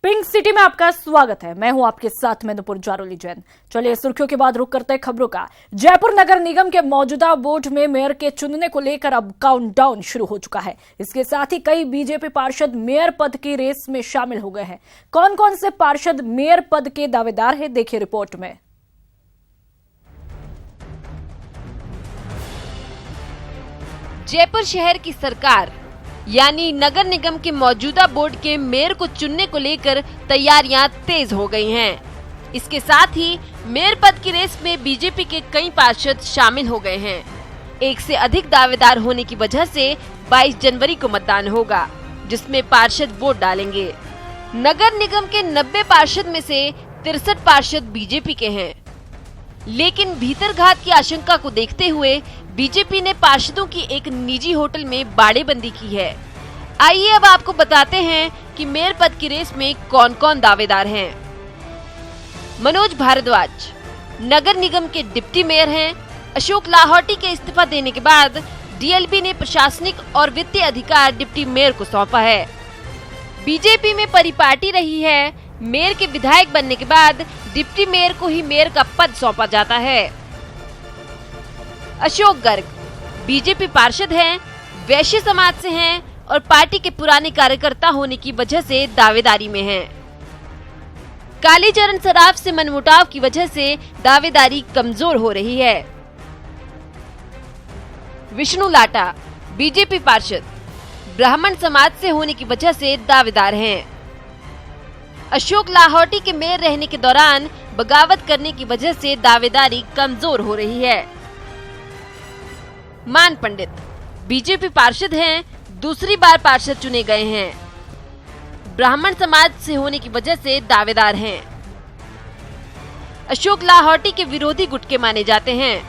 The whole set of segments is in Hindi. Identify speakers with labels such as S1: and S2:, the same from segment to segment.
S1: पिंक सिटी में आपका स्वागत है। मैं हूं आपके साथ मधुपुर जारोली जैन। चलिए सुर्खियों के बाद रुक करते हैं खबरों का। जयपुर नगर निगम के मौजूदा बोर्ड में मेयर के चुनने को लेकर अब काउंटडाउन शुरू हो चुका है। इसके साथ ही कई बीजेपी पार्षद मेयर पद की रेस में शामिल हो गए हैं। कौन कौन से पार्षद मेयर पद के दावेदार हैं, देखिए रिपोर्ट में।
S2: जयपुर शहर की सरकार यानी नगर निगम के मौजूदा बोर्ड के मेयर को चुनने को लेकर तैयारियां तेज हो गई हैं। इसके साथ ही मेयर पद की रेस में बीजेपी के कई पार्षद शामिल हो गए हैं। एक से अधिक दावेदार होने की वजह से 22 जनवरी को मतदान होगा, जिसमें पार्षद वोट डालेंगे। नगर निगम के 90 पार्षद में से 63 पार्षद बीजेपी के हैं, लेकिन भीतरघात की आशंका को देखते हुए बीजेपी ने पार्षदों की एक निजी होटल में बाड़ेबंदी की है। आइए अब आपको बताते हैं कि मेयर पद की रेस में कौन कौन दावेदार हैं। मनोज भारद्वाज नगर निगम के डिप्टी मेयर हैं। अशोक लाहौटी के इस्तीफा देने के बाद डीएलबी ने प्रशासनिक और वित्तीय अधिकार डिप्टी मेयर को सौंपा है। बीजेपी में परिपाटी रही है। मेयर के विधायक बनने के बाद डिप्टी मेयर को ही मेयर का पद सौंपा जाता है। अशोक गर्ग बीजेपी पार्षद हैं, वैश्य समाज से हैं और पार्टी के पुराने कार्यकर्ता होने की वजह से दावेदारी में हैं। कालीचरण सराफ से मनमुटाव की वजह से दावेदारी कमजोर हो रही है। विष्णु लाटा बीजेपी पार्षद, ब्राह्मण समाज से होने की वजह से दावेदार हैं। अशोक लाहौटी के मेयर रहने के दौरान बगावत करने की वजह से दावेदारी कमजोर हो रही है। मान पंडित बीजेपी पार्षद हैं, दूसरी बार पार्षद चुने गए हैं। ब्राह्मण समाज से होने की वजह से दावेदार हैं। अशोक लाहौटी के विरोधी गुट के माने जाते हैं।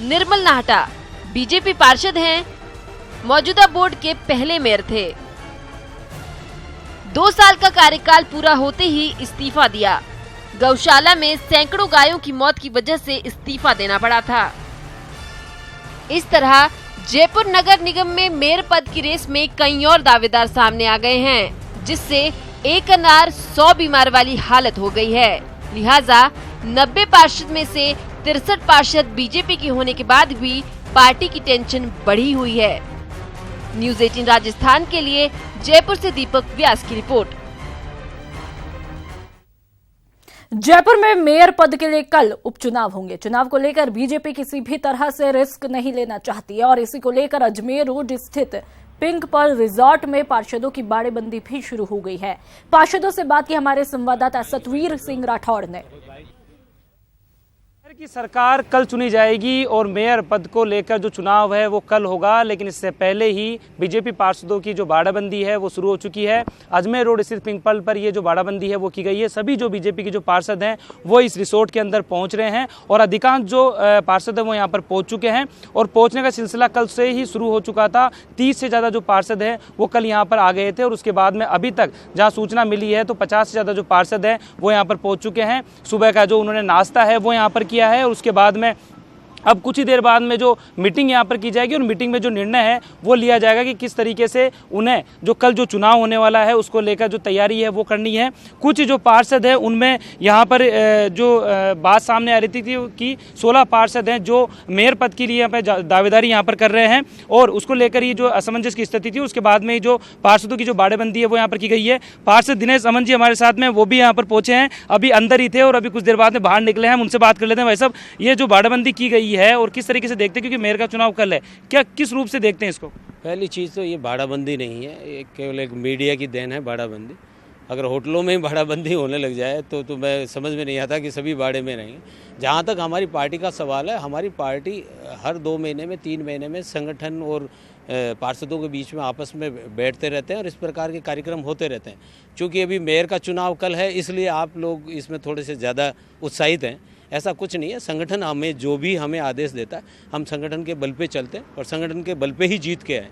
S2: निर्मल नाहटा बीजेपी पार्षद हैं, मौजूदा बोर्ड के पहले मेयर थे। 2 साल का कार्यकाल पूरा होते ही इस्तीफा दिया। गौशाला में सैकड़ों गायों की मौत की वजह से इस्तीफा देना पड़ा था। इस तरह जयपुर नगर निगम में मेयर पद की रेस में कई और दावेदार सामने आ गए हैं, जिससे एक अनार 100 बीमार वाली हालत हो गई है। लिहाजा 90 पार्षद में से 63 पार्षद बीजेपी के होने के बाद भी पार्टी की टेंशन बढ़ी हुई है। न्यूज़ 18 राजस्थान के लिए जयपुर से दीपक व्यास की रिपोर्ट।
S1: जयपुर में मेयर पद के लिए कल उपचुनाव होंगे। चुनाव को लेकर बीजेपी किसी भी तरह से रिस्क नहीं लेना चाहती है और इसी को लेकर अजमेर रोड स्थित पिंक पर्ल रिजॉर्ट में पार्षदों की बाड़ेबंदी भी शुरू हो गई है। पार्षदों से बात की हमारे संवाददाता सतवीर सिंह राठौड़ ने।
S3: की सरकार कल चुनी जाएगी और मेयर पद को लेकर जो चुनाव है वो कल होगा, लेकिन इससे पहले ही बीजेपी पार्षदों की जो बाड़ाबंदी है वो शुरू हो चुकी है। अजमेर रोड स्थित पिंक पर्ल पर ये जो बाड़ाबंदी है वो की गई है। सभी जो बीजेपी के जो पार्षद हैं वो इस रिसोर्ट के अंदर पहुंच रहे हैं और अधिकांश जो पार्षद हैं वो यहाँ पर पहुंच चुके हैं और पहुंचने का सिलसिला कल से ही शुरू हो चुका था। 30 से ज़्यादा जो पार्षद हैं वो कल यहाँ पर आ गए थे और उसके बाद में अभी तक जहाँ सूचना मिली है तो 50 से ज़्यादा जो पार्षद हैं वो यहाँ पर पहुँच चुके हैं। सुबह का जो उन्होंने नाश्ता है वो यहाँ पर किया है और उसके बाद में अब कुछ ही देर बाद में जो मीटिंग यहाँ पर की जाएगी और मीटिंग में जो निर्णय है वो लिया जाएगा कि किस तरीके से उन्हें जो कल जो चुनाव होने वाला है उसको लेकर जो तैयारी है वो करनी है। कुछ जो पार्षद हैं उनमें यहाँ पर जो बात सामने आ रही थी कि 16 पार्षद हैं जो मेयर पद के लिए यहाँ पर दावेदारी यहाँ पर कर रहे हैं और उसको लेकर ही जो असमंजस की स्थिति थी उसके बाद में जो पार्षदों की जो बाड़ेबंदी है वो यहाँ पर की गई है। पार्षद दिनेश अमन जी हमारे साथ में वो भी यहाँ पर पहुंचे हैं, अभी अंदर ही थे और अभी कुछ देर बाद में बाहर निकले हैं। हम उनसे बात कर लेते हैं। भाई साहब, ये जो बाड़ेबंदी की गई है और किस तरीके से देखते हैं, क्योंकि मेयर का चुनाव कल है, क्या किस रूप से देखते हैं इसको?
S4: पहली चीज़ तो ये बाड़ाबंदी नहीं है, ये केवल एक मीडिया की देन है बाड़ाबंदी। अगर होटलों में ही बाड़ाबंदी होने लग जाए तो मैं समझ में नहीं आता कि सभी बाड़े में रहेंगे। जहाँ तक हमारी पार्टी का सवाल है, हमारी पार्टी हर 2 महीने में 3 महीने में संगठन और पार्षदों के बीच में आपस में बैठते रहते हैं और इस प्रकार के कार्यक्रम होते रहते हैं। चूँकि अभी मेयर का चुनाव कल है इसलिए आप लोग इसमें थोड़े से ज़्यादा उत्साहित हैं। ऐसा कुछ नहीं है। संगठन हमें जो भी हमें आदेश देता है हम संगठन के बल पे चलते हैं और संगठन के बल पे ही जीत के आए।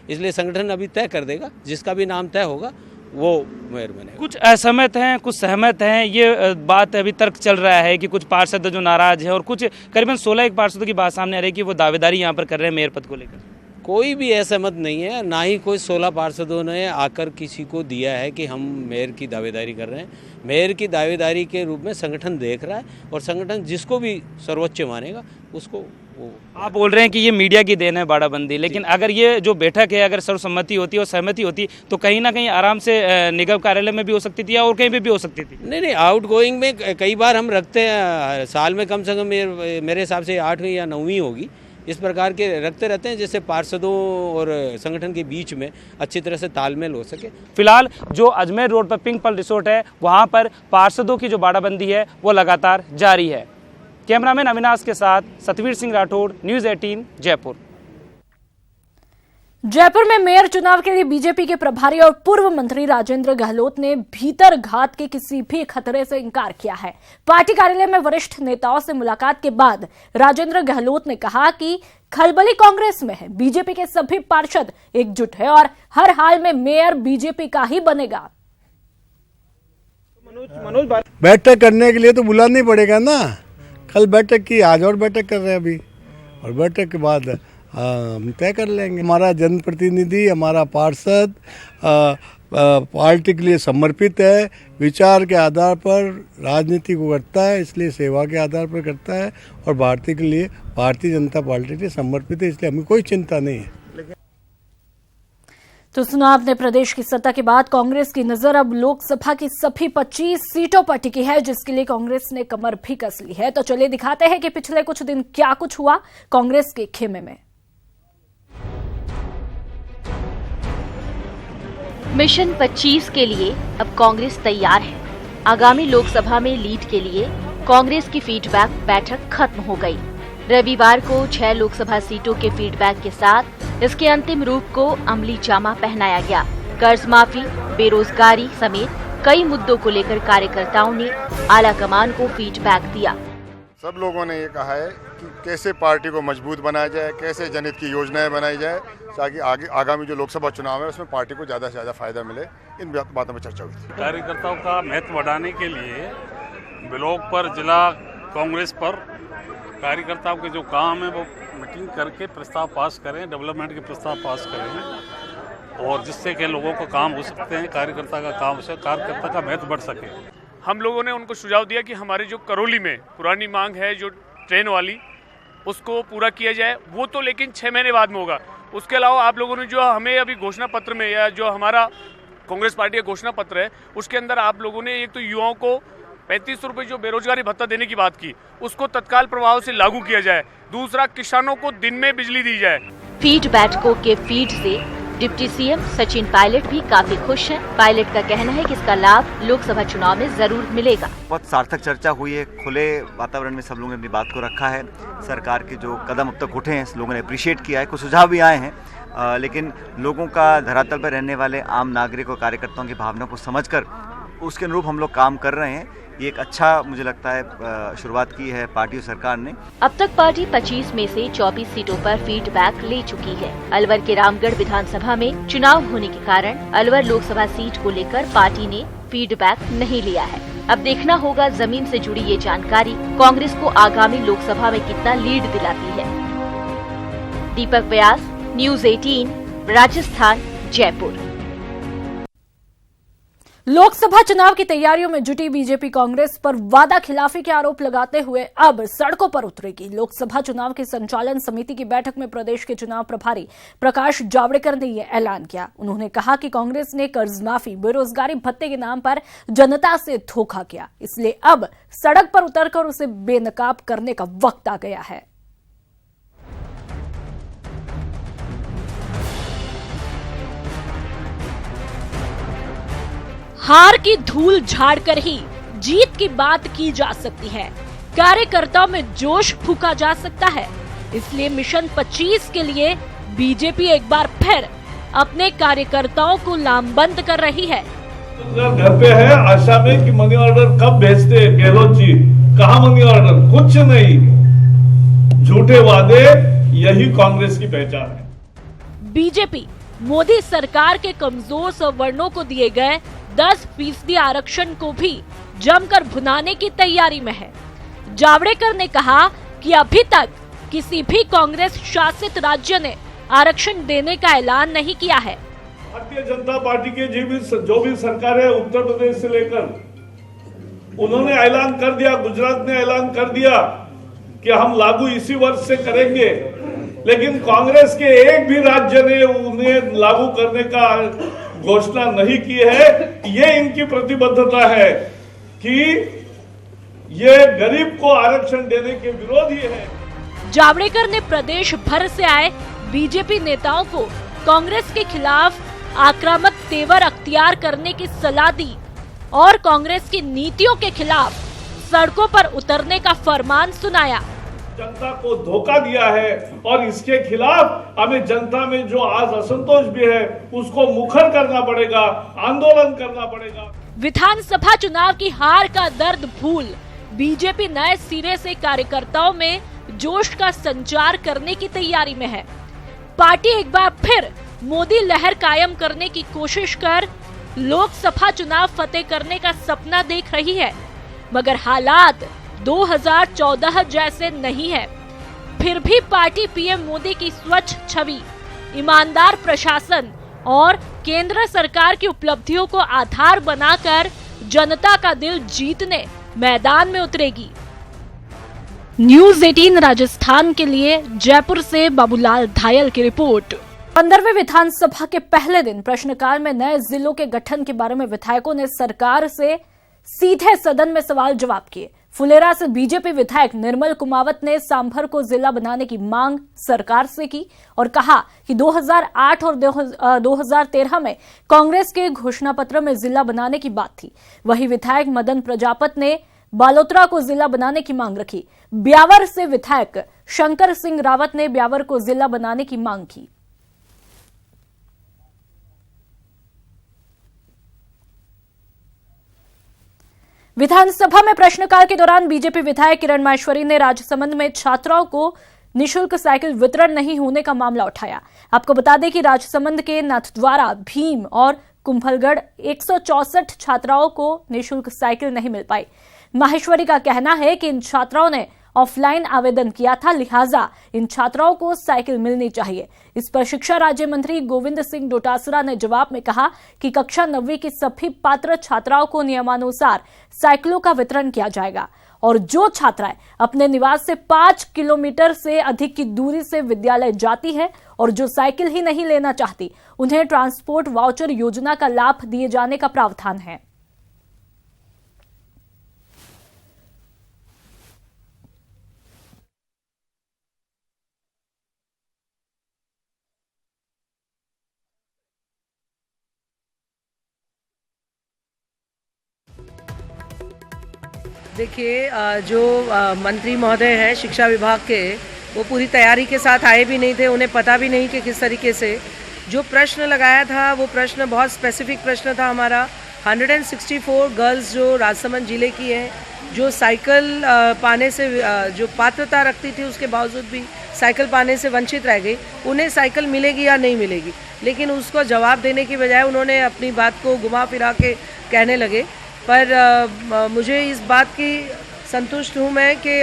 S4: इसलिए संगठन अभी तय कर देगा, जिसका भी नाम तय होगा वो मेयर बनेगा।
S3: कुछ असहमत हैं, कुछ सहमत हैं, ये बात अभी तर्क चल रहा है कि कुछ पार्षद जो नाराज हैं और कुछ करीबन 16 एक पार्षदों की बात सामने आ रही है कि वो दावेदारी यहाँ पर कर रहे हैं मेयर पद को लेकर।
S4: कोई भी असहमत नहीं है, ना ही कोई 16 पार्षदों ने आकर किसी को दिया है कि हम मेयर की दावेदारी कर रहे हैं। मेयर की दावेदारी के रूप में संगठन देख रहा है और संगठन जिसको भी सर्वोच्च मानेगा उसको वो।
S3: आप बोल रहे हैं कि ये मीडिया की देन है बाड़ाबंदी, लेकिन अगर ये जो बैठक है अगर सर्वसम्मति होती और सहमति होती तो कहीं ना कहीं आराम से निगम कार्यालय में भी हो सकती थी और कहीं पे भी हो सकती थी।
S4: नहीं, आउट गोइंग में कई बार हम रखते हैं, साल में कम से कम मेरे हिसाब से 8वीं या 9वीं होगी, इस प्रकार के रखते रहते हैं जिससे पार्षदों और संगठन के बीच में अच्छी तरह से तालमेल हो सके।
S3: फिलहाल जो अजमेर रोड पर पिंक पल रिसोर्ट है वहां पर पार्षदों की जो बाड़ाबंदी है वो लगातार जारी है। कैमरामैन अविनाश के साथ सतवीर सिंह राठौड़, न्यूज़ 18 जयपुर।
S1: जयपुर में मेयर चुनाव के लिए बीजेपी के प्रभारी और पूर्व मंत्री राजेंद्र गहलोत ने भीतर घात के किसी भी खतरे से इंकार किया है। पार्टी कार्यालय में वरिष्ठ नेताओं से मुलाकात के बाद राजेंद्र गहलोत ने कहा कि खलबली कांग्रेस में है, बीजेपी के सभी पार्षद एकजुट है और हर हाल में मेयर बीजेपी का ही बनेगा।
S5: बैठक करने के लिए तो बुलाना ही पड़ेगा ना। कल बैठक की, आज और बैठक कर रहे हैं अभी, और बैठक के बाद हम तय कर लेंगे। हमारा जनप्रतिनिधि, हमारा पार्षद पार्टी के लिए समर्पित है, विचार के आधार पर राजनीति को करता है, इसलिए सेवा के आधार पर करता है और भारतीय जनता पार्टी के लिए समर्पित है, इसलिए हमें कोई चिंता नहीं है।
S1: तो सुना आपने प्रदेश की सत्ता के बाद कांग्रेस की नजर अब लोकसभा की सभी 25 सीटों पर टिकी है, जिसके लिए कांग्रेस ने कमर भी कस ली है। तो चलिए दिखाते हैं कि पिछले कुछ दिन क्या कुछ हुआ कांग्रेस के खेमे में।
S6: मिशन 25 के लिए अब कांग्रेस तैयार है। आगामी लोकसभा में लीड के लिए कांग्रेस की फीडबैक बैठक खत्म हो गई। रविवार को 6 लोकसभा सीटों के फीडबैक के साथ इसके अंतिम रूप को अमली जामा पहनाया गया। कर्ज माफी, बेरोजगारी समेत कई मुद्दों को लेकर कार्यकर्ताओं ने आला कमान को फीडबैक दिया।
S7: सब लोगों ने ये कहा है कि कैसे पार्टी को मजबूत बनाया जाए, कैसे जनहित की योजनाएं बनाई जाए ताकि आगामी जो लोकसभा चुनाव है उसमें पार्टी को ज़्यादा से ज़्यादा फायदा मिले। इन बातों पर चर्चा हुई थी।
S8: कार्यकर्ताओं का महत्व बढ़ाने के लिए ब्लॉक पर, जिला कांग्रेस पर कार्यकर्ताओं के जो काम है वो मीटिंग करके प्रस्ताव पास करें, डेवलपमेंट के प्रस्ताव पास करें और जिससे कि लोगों को काम हो सकते हैं, कार्यकर्ता का काम से कार्यकर्ता का महत्व बढ़ सके।
S9: हम लोगों ने उनको सुझाव दिया कि हमारी जो करौली में पुरानी मांग है जो ट्रेन वाली, उसको पूरा किया जाए। वो तो लेकिन 6 महीने बाद में होगा। उसके अलावा आप लोगों ने जो हमें अभी घोषणा पत्र में, या जो हमारा कांग्रेस पार्टी का घोषणा पत्र है उसके अंदर आप लोगों ने एक तो युवाओं को 35 रुपये जो बेरोजगारी भत्ता देने की बात की, उसको तत्काल प्रभाव से लागू किया जाए। दूसरा, किसानों को दिन में बिजली दी जाए।
S6: फीड बैठकों के फीड से डिप्टी सीएम सचिन पायलट भी काफी खुश हैं। पायलट का कहना है कि इसका लाभ लोकसभा चुनाव में जरूर मिलेगा।
S10: बहुत सार्थक चर्चा हुई है, खुले वातावरण में सब लोगों ने अपनी बात को रखा है। सरकार के जो कदम अब तक उठे हैं लोगों ने अप्रिशिएट किया है, कुछ सुझाव भी आए हैं, लेकिन लोगों का धरातल पर रहने वाले आम नागरिक और कार्यकर्ताओं की भावना को समझकर उसके अनुरूप हम लोग काम कर रहे हैं। ये एक अच्छा, मुझे लगता है, शुरुआत की है पार्टी और सरकार ने।
S6: अब तक पार्टी 25 में से 24 सीटों पर फीडबैक ले चुकी है। अलवर के रामगढ़ विधानसभा में चुनाव होने के कारण अलवर लोकसभा सीट को लेकर पार्टी ने फीडबैक नहीं लिया है। अब देखना होगा जमीन से जुड़ी ये जानकारी कांग्रेस को आगामी लोकसभा में कितना लीड दिलाती है। दीपक व्यास, न्यूज़ 18, राजस्थान, जयपुर।
S1: लोकसभा चुनाव की तैयारियों में जुटी बीजेपी कांग्रेस पर वादा खिलाफी के आरोप लगाते हुए अब सड़कों पर उतरेगी। लोकसभा चुनाव की संचालन समिति की बैठक में प्रदेश के चुनाव प्रभारी प्रकाश जावड़ेकर ने यह ऐलान किया। उन्होंने कहा कि कांग्रेस ने कर्ज माफी, बेरोजगारी भत्ते के नाम पर जनता से धोखा किया, इसलिए अब सड़क पर उतरकर उसे बेनकाब करने का वक्त आ गया है। हार की धूल झाड़कर ही जीत की बात की जा सकती है, कार्यकर्ताओं में जोश फूंका जा सकता है। इसलिए मिशन 25 के लिए बीजेपी एक बार फिर अपने कार्यकर्ताओं को लामबंद कर रही है।
S11: घर पे है आशा में कि मनी ऑर्डर कब भेजते हैं गहलोत जी, कहाँ मनी ऑर्डर, कुछ नहीं, झूठे वादे, यही कांग्रेस की पहचान है।
S1: बीजेपी मोदी सरकार के कमजोर सवर्णों को दिए गए 10% आरक्षण को भी जमकर भुनाने की तैयारी में है। जावड़ेकर ने कहा कि अभी तक किसी भी कांग्रेस शासित राज्य ने आरक्षण देने का ऐलान नहीं किया है।
S11: भारतीय जनता पार्टी के जो भी सरकार है उत्तर प्रदेश से लेकर, उन्होंने ऐलान कर दिया, गुजरात ने ऐलान कर दिया कि हम लागू इसी वर्ष से करेंगे, लेकिन कांग्रेस के एक भी राज्य ने उन्हें लागू करने का घोषणा नहीं की है। ये इनकी प्रतिबद्धता है कि ये गरीब को आरक्षण देने के विरोधी है।
S1: जावड़ेकर ने प्रदेश भर से आए बीजेपी नेताओं को कांग्रेस के खिलाफ आक्रामक तेवर अख्तियार करने की सलाह दी और कांग्रेस की नीतियों के खिलाफ सड़कों पर उतरने का फरमान सुनाया।
S11: जनता को धोखा दिया है और इसके खिलाफ हमें जनता में जो आज असंतोष भी है उसको मुखर करना पड़ेगा, आंदोलन करना पड़ेगा।
S1: विधानसभा चुनाव की हार का दर्द भूल बीजेपी नए सिरे से कार्यकर्ताओं में जोश का संचार करने की तैयारी में है। पार्टी एक बार फिर मोदी लहर कायम करने की कोशिश कर लोकसभा चुनाव फतेह करने का सपना देख रही है, मगर हालात 2014 जैसे नहीं है। फिर भी पार्टी पीएम मोदी की स्वच्छ छवि, ईमानदार प्रशासन और केंद्र सरकार की उपलब्धियों को आधार बनाकर जनता का दिल जीतने मैदान में उतरेगी। न्यूज़ 18 राजस्थान के लिए जयपुर से बाबूलाल धायल की रिपोर्ट। 15वें विधानसभा के पहले दिन प्रश्नकाल में नए जिलों के गठन के बारे में विधायकों ने सरकार से सीधे सदन में सवाल जवाब किए। फुलेरा से बीजेपी विधायक निर्मल कुमावत ने सांभर को जिला बनाने की मांग सरकार से की और कहा कि 2008 और 2013 में कांग्रेस के घोषणा पत्र में जिला बनाने की बात थी। वहीं विधायक मदन प्रजापत ने बालोतरा को जिला बनाने की मांग रखी। ब्यावर से विधायक शंकर सिंह रावत ने ब्यावर को जिला बनाने की मांग की। विधानसभा में प्रश्नकाल के दौरान बीजेपी विधायक किरण माहेश्वरी ने राजसमंद में छात्राओं को निशुल्क साइकिल वितरण नहीं होने का मामला उठाया। आपको बता दें कि राजसमंद के नाथद्वारा, भीम और कुंभलगढ़ 164 छात्राओं को निशुल्क साइकिल नहीं मिल पाई। माहेश्वरी का कहना है कि इन छात्राओं ने ऑफलाइन आवेदन किया था, लिहाजा इन छात्राओं को साइकिल मिलनी चाहिए। इस पर शिक्षा राज्य मंत्री गोविंद सिंह डोटासरा ने जवाब में कहा कि कक्षा 9वीं की सभी पात्र छात्राओं को नियमानुसार साइकिलों का वितरण किया जाएगा और जो छात्राएं अपने निवास से 5 किलोमीटर से अधिक की दूरी से विद्यालय जाती है और जो साइकिल ही नहीं लेना चाहती, उन्हें ट्रांसपोर्ट वाउचर योजना का लाभ दिए जाने का प्रावधान है।
S12: देखिए, जो मंत्री महोदय हैं शिक्षा विभाग के, वो पूरी तैयारी के साथ आए भी नहीं थे। उन्हें पता भी नहीं कि किस तरीके से जो प्रश्न लगाया था वो प्रश्न बहुत स्पेसिफिक प्रश्न था हमारा। 164 गर्ल्स जो राजसमंद जिले की हैं, जो साइकिल पाने से जो पात्रता रखती थी उसके बावजूद भी साइकिल पाने से वंचित रह गई, उन्हें साइकिल मिलेगी या नहीं मिलेगी। लेकिन उसको जवाब देने की बजाय उन्होंने अपनी बात को घुमा फिरा के कहने लगे। पर मुझे इस बात की संतुष्ट हूँ मैं कि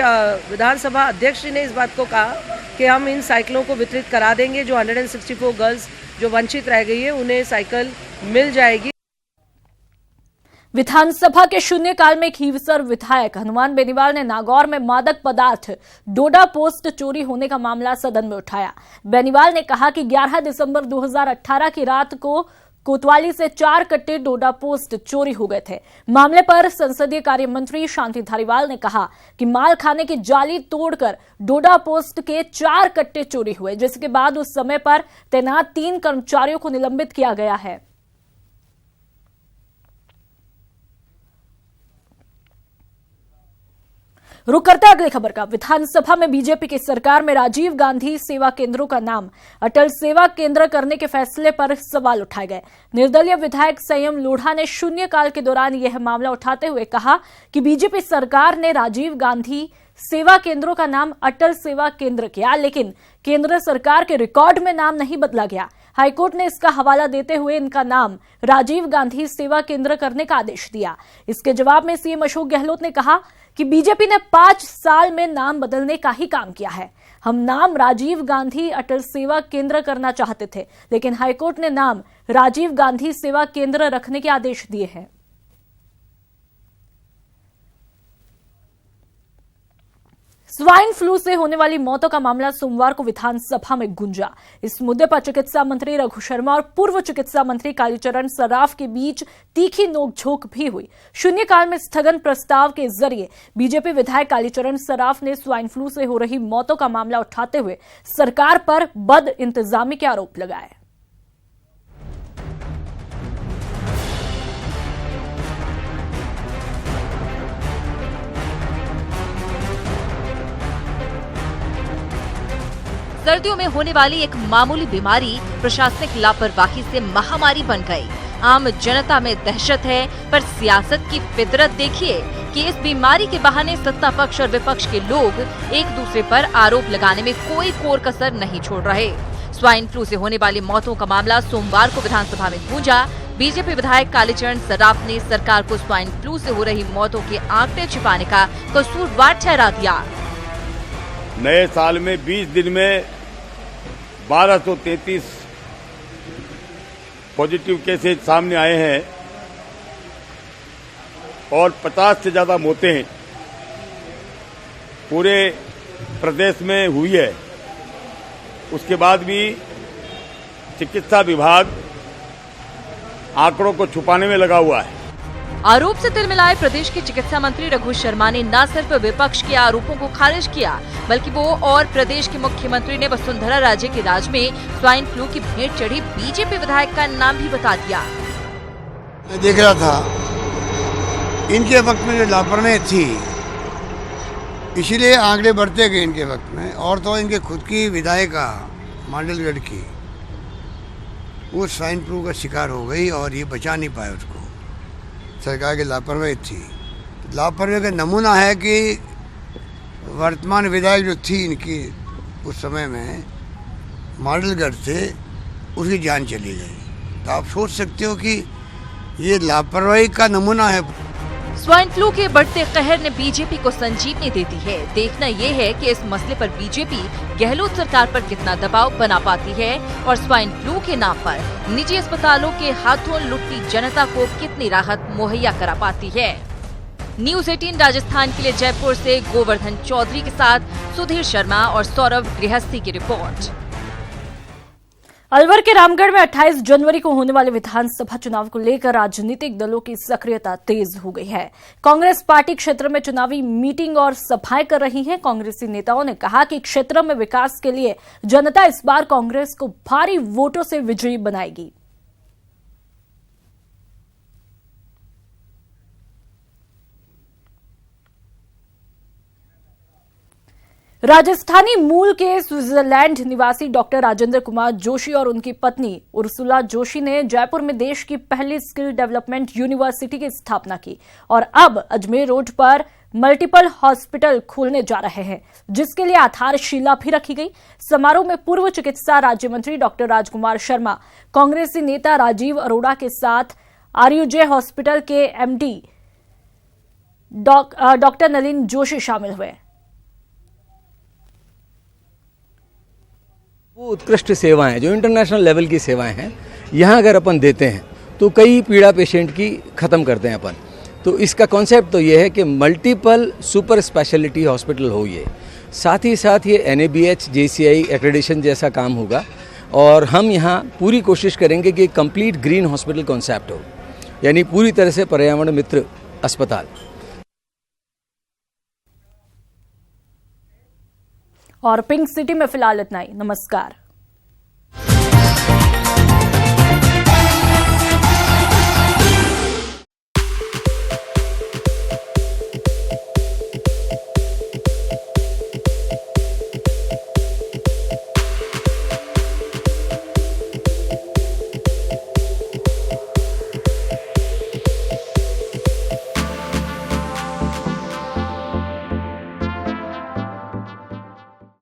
S12: विधानसभा अध्यक्ष जी ने इस बात को कहा कि हम इन साइकिलों को वितरित करा देंगे। जो 164 गर्ल्स जो वंचित रह गई है उन्हें साइकिल मिल जाएगी।
S1: विधानसभा के शून्यकाल में खीवसर विधायक हनुमान बेनीवाल ने नागौर में मादक पदार्थ डोडा पोस्ट चोरी होने का मामला सदन में उठाया। बेनीवाल ने कहा कि 11 दिसंबर 2018 की रात को कोतवाली से 4 कट्टे डोडा पोस्ट चोरी हो गए थे। मामले पर संसदीय कार्य मंत्री शांति धारीवाल ने कहा कि माल खाने की जाली तोड़कर डोडा पोस्ट के 4 कट्टे चोरी हुए, जिसके बाद उस समय पर तैनात 3 कर्मचारियों को निलंबित किया गया है। रुक करते हैं अगली खबर का। विधानसभा में बीजेपी की सरकार में राजीव गांधी सेवा केंद्रों का नाम अटल सेवा केंद्र करने के फैसले पर सवाल उठाए गए। निर्दलीय विधायक संयम लोढ़ा ने शून्यकाल के दौरान यह मामला उठाते हुए कहा कि बीजेपी सरकार ने राजीव गांधी सेवा केंद्रों का नाम अटल सेवा केंद्र किया, लेकिन केंद्र सरकार के रिकॉर्ड में नाम नहीं बदला गया। हाईकोर्ट ने इसका हवाला देते हुए इनका नाम राजीव गांधी सेवा केंद्र करने का आदेश दिया। इसके जवाब में सीएम अशोक गहलोत ने कहा कि बीजेपी ने 5 साल में नाम बदलने का ही काम किया है। हम नाम राजीव गांधी अटल सेवा केंद्र करना चाहते थे, लेकिन हाईकोर्ट ने नाम राजीव गांधी सेवा केंद्र रखने के आदेश दिए हैं। स्वाइन फ्लू से होने वाली मौतों का मामला सोमवार को विधानसभा में गूंजा। इस मुद्दे पर चिकित्सा मंत्री रघु शर्मा और पूर्व चिकित्सा मंत्री कालीचरण सराफ के बीच तीखी नोकझोंक भी हुई। शून्यकाल में स्थगन प्रस्ताव के जरिए बीजेपी विधायक कालीचरण सराफ ने स्वाइन फ्लू से हो रही मौतों का मामला उठाते हुए सरकार पर बद इंतजामी के आरोप लगाए।
S6: सर्दियों में होने वाली एक मामूली बीमारी प्रशासनिक लापरवाही से महामारी बन गई। आम जनता में दहशत है, पर सियासत की फितरत देखिए कि इस बीमारी के बहाने सत्ता पक्ष और विपक्ष के लोग एक दूसरे पर आरोप लगाने में कोई कोर कसर नहीं छोड़ रहे। स्वाइन फ्लू से होने वाली मौतों का मामला सोमवार को विधानसभा में गूंजा। बीजेपी विधायक कालीचरण सराफ ने सरकार को स्वाइन फ्लू से हो रही मौतों के आंकड़े छिपाने का कसूरवार ठहरा दिया।
S13: नए साल में 20 दिन में 1233 पॉजिटिव केसेज सामने आए हैं और 50 से ज्यादा मौतें पूरे प्रदेश में हुई है। उसके बाद भी चिकित्सा विभाग आंकड़ों को छुपाने में लगा हुआ है।
S6: आरोप से तिलमिलाए प्रदेश के चिकित्सा मंत्री रघु शर्मा ने न सिर्फ विपक्ष के आरोपों को खारिज किया, बल्कि वो और प्रदेश के मुख्यमंत्री ने वसुंधरा राजे के राज में स्वाइन फ्लू की भेंट चढ़ी बीजेपी विधायक का नाम भी बता दिया।
S14: मैं देख रहा था इनके वक्त में जो लापरवाही थी, इसीलिए आंकड़े बढ़ते गए इनके वक्त में। और तो इनके खुद की विधायिका मांडलगढ़ की वो स्वाइन फ्लू का शिकार हो गई और ये बचा नहीं पाए उसको। सरकार की लापरवाही थी। लापरवाही का नमूना है कि वर्तमान विधायक जो थी इनकी उस समय में मांडलगढ़ से उसकी जान चली गई। तो आप सोच सकते हो कि ये लापरवाही का नमूना है।
S6: स्वाइन फ्लू के बढ़ते कहर ने बीजेपी को संजीवनी दे दी है। देखना ये है कि इस मसले पर बीजेपी गहलोत सरकार पर कितना दबाव बना पाती है और स्वाइन फ्लू के नाम पर निजी अस्पतालों के हाथों लुटती जनता को कितनी राहत मुहैया करा पाती है। न्यूज़ 18 राजस्थान के लिए जयपुर से गोवर्धन चौधरी के साथ सुधीर शर्मा और सौरभ गृहस्थी की रिपोर्ट।
S1: अलवर के रामगढ़ में 28 जनवरी को होने वाले विधानसभा चुनाव को लेकर राजनीतिक दलों की सक्रियता तेज हो गई है। कांग्रेस पार्टी क्षेत्र में चुनावी मीटिंग और सभाएं कर रही है। कांग्रेसी नेताओं ने कहा कि क्षेत्र में विकास के लिए जनता इस बार कांग्रेस को भारी वोटों से विजयी बनाएगी। राजस्थानी मूल के स्विट्जरलैंड निवासी डॉक्टर राजेंद्र कुमार जोशी और उनकी पत्नी उर्सुला जोशी ने जयपुर में देश की पहली स्किल डेवलपमेंट यूनिवर्सिटी की स्थापना की और अब अजमेर रोड पर मल्टीपल हॉस्पिटल खोलने जा रहे हैं, जिसके लिए आधारशिला भी रखी गई। समारोह में पूर्व चिकित्सा राज्य मंत्री डॉक्टर राजकुमार शर्मा, कांग्रेसी नेता राजीव अरोड़ा के साथ आरयूजे हॉस्पिटल के एमडी डॉक्टर नलिन जोशी शामिल हुए।
S15: वो उत्कृष्ट सेवाएं जो इंटरनेशनल लेवल की सेवाएं हैं, यहाँ अगर अपन देते हैं तो कई पीड़ा पेशेंट की ख़त्म करते हैं अपन। तो इसका कॉन्सेप्ट तो ये है कि मल्टीपल सुपर स्पेशलिटी हॉस्पिटल हो। ये साथ ही साथ ये NABH JCI एक्रेडिशन जैसा काम होगा और हम यहाँ पूरी कोशिश करेंगे कि कंप्लीट ग्रीन हॉस्पिटल कॉन्सेप्ट हो, यानी पूरी तरह से पर्यावरण मित्र अस्पताल।
S1: और पिंक सिटी में फिलहाल इतना ही। नमस्कार।